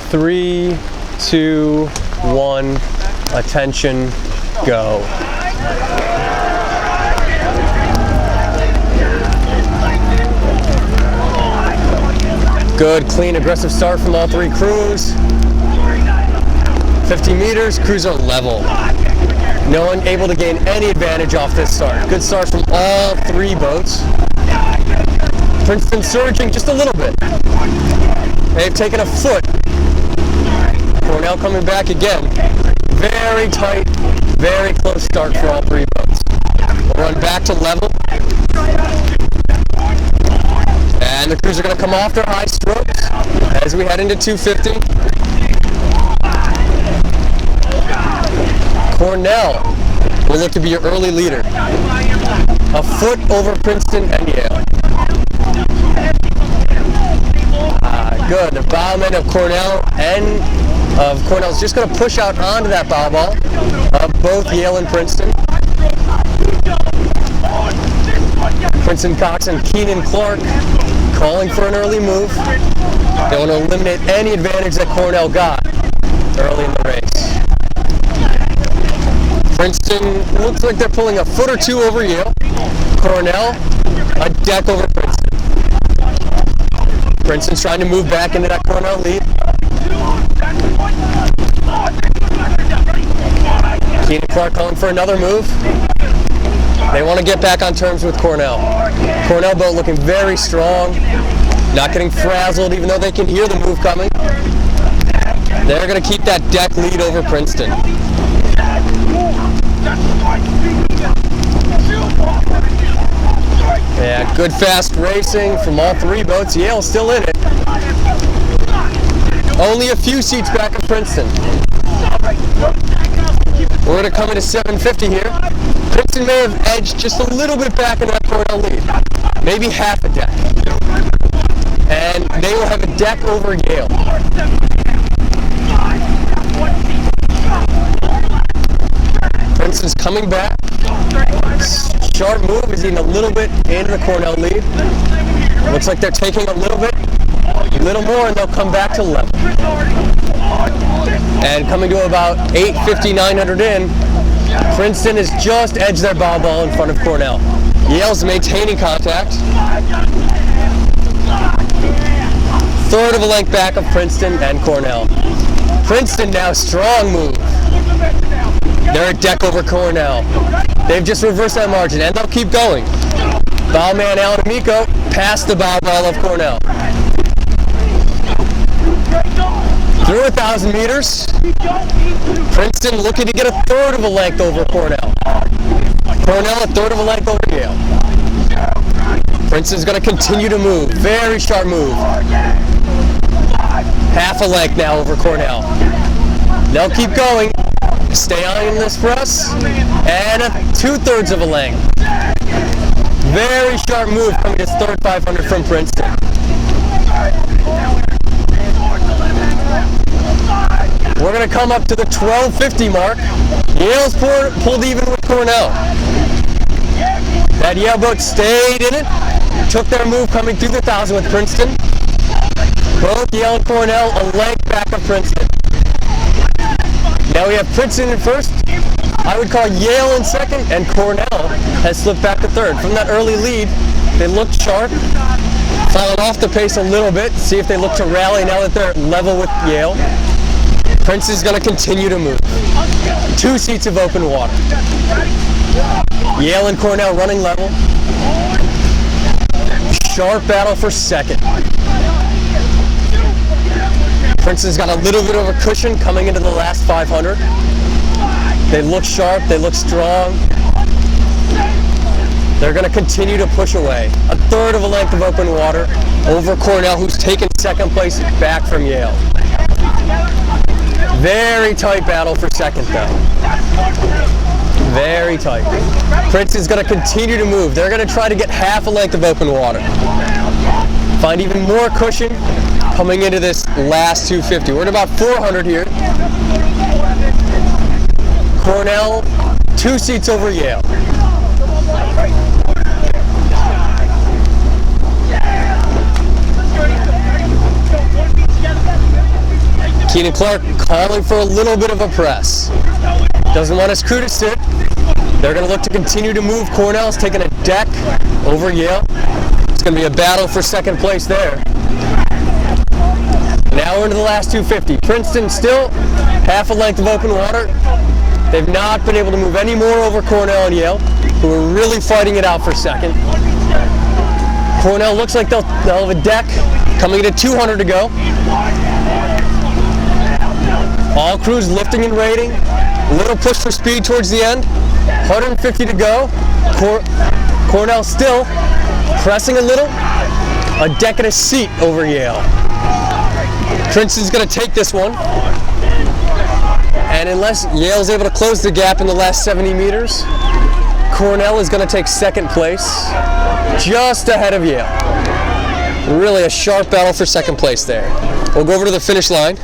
3, 2, 1, attention, go. Good, clean, aggressive start from all three crews. 50 meters, crews are level. No one able to gain any advantage off this start. Good start from all three boats. Princeton surging just a little bit. They've taken a foot. Cornell coming back again. Very tight, very close start for all three boats. We'll run back to level. And the crews are going to come off their high strokes as we head into 250. Cornell will look to be your early leader. A foot over Princeton and Yale. Good. The bowman of Cornell's just going to push out onto that bow ball of both Yale and Princeton. Princeton coxswain Keenan Clark calling for an early move. They want to eliminate any advantage that Cornell got early in the race. Princeton looks like they're pulling a foot or two over Yale. Cornell, a deck over Princeton. Princeton's trying to move back into that Cornell lead. Keenan Clark calling for another move. They want to get back on terms with Cornell. Cornell boat looking very strong, not getting frazzled even though they can hear the move coming. They're going to keep that deck lead over Princeton. Yeah, good fast racing from all three boats. Yale's still in it. Only a few seats back of Princeton. We're going to come into 750 here. Princeton may have edged just a little bit back in that Cornell lead. Maybe half a deck. And they will have a deck over Yale. Princeton's coming back. Sharp move is even a little bit into the Cornell lead. Looks like they're taking a little more, and they'll come back to level. And coming to about 850, 900 in, Princeton has just edged their bow ball in front of Cornell. Yale's maintaining contact. Third of a length back of Princeton and Cornell. Princeton now, strong move. They're a deck over Cornell. They've just reversed that margin, and they'll keep going. Bowman Alan Amico past the bow ball of Cornell. Through 1,000 meters, Princeton looking to get a third of a length over Cornell. Cornell a third of a length over Yale. Princeton's going to continue to move. Very sharp move. Half a length now over Cornell. They'll keep going. Stay on this press. And a 2/3 of a length. Very sharp move coming to third 500 from Princeton. We're going to come up to the 1250 mark. Yale's pulled even with Cornell. That Yale boat stayed in it. Took their move coming through the 1,000 with Princeton. Both Yale and Cornell a length back of Princeton. Now we have Princeton in first. I would call Yale in second, and Cornell has slipped back to third. From that early lead, they looked sharp. Fallen off the pace a little bit. See if they look to rally now that they're level with Yale. Princeton's going to continue to move. 2 seats of open water. Yale and Cornell running level. Sharp battle for second. Princeton's got a little bit of a cushion coming into the last 500. They look sharp, they look strong. They're going to continue to push away. A third of a length of open water over Cornell, who's taken second place back from Yale. Very tight battle for second, though. Very tight. Princeton's going to continue to move. They're going to try to get half a length of open water. Find even more cushion coming into this last 250. We're at about 400 here. Cornell, 2 seats over Yale. Keenan Clark calling for a little bit of a press. Doesn't want his crew to sit. They're going to look to continue to move. Cornell's taking a deck over Yale. It's going to be a battle for second place there. Now we're into the last 250. Princeton still half a length of open water. They've not been able to move any more over Cornell and Yale, who are really fighting it out for second. Cornell looks like they'll have a deck coming to 200 to go. All crews lifting and rating. A little push for speed towards the end. 150 to go. Cornell still pressing a little. A deck and a seat over Yale. Princeton's going to take this one. And unless Yale's able to close the gap in the last 70 meters, Cornell is going to take second place, just ahead of Yale. Really a sharp battle for second place there. We'll go over to the finish line.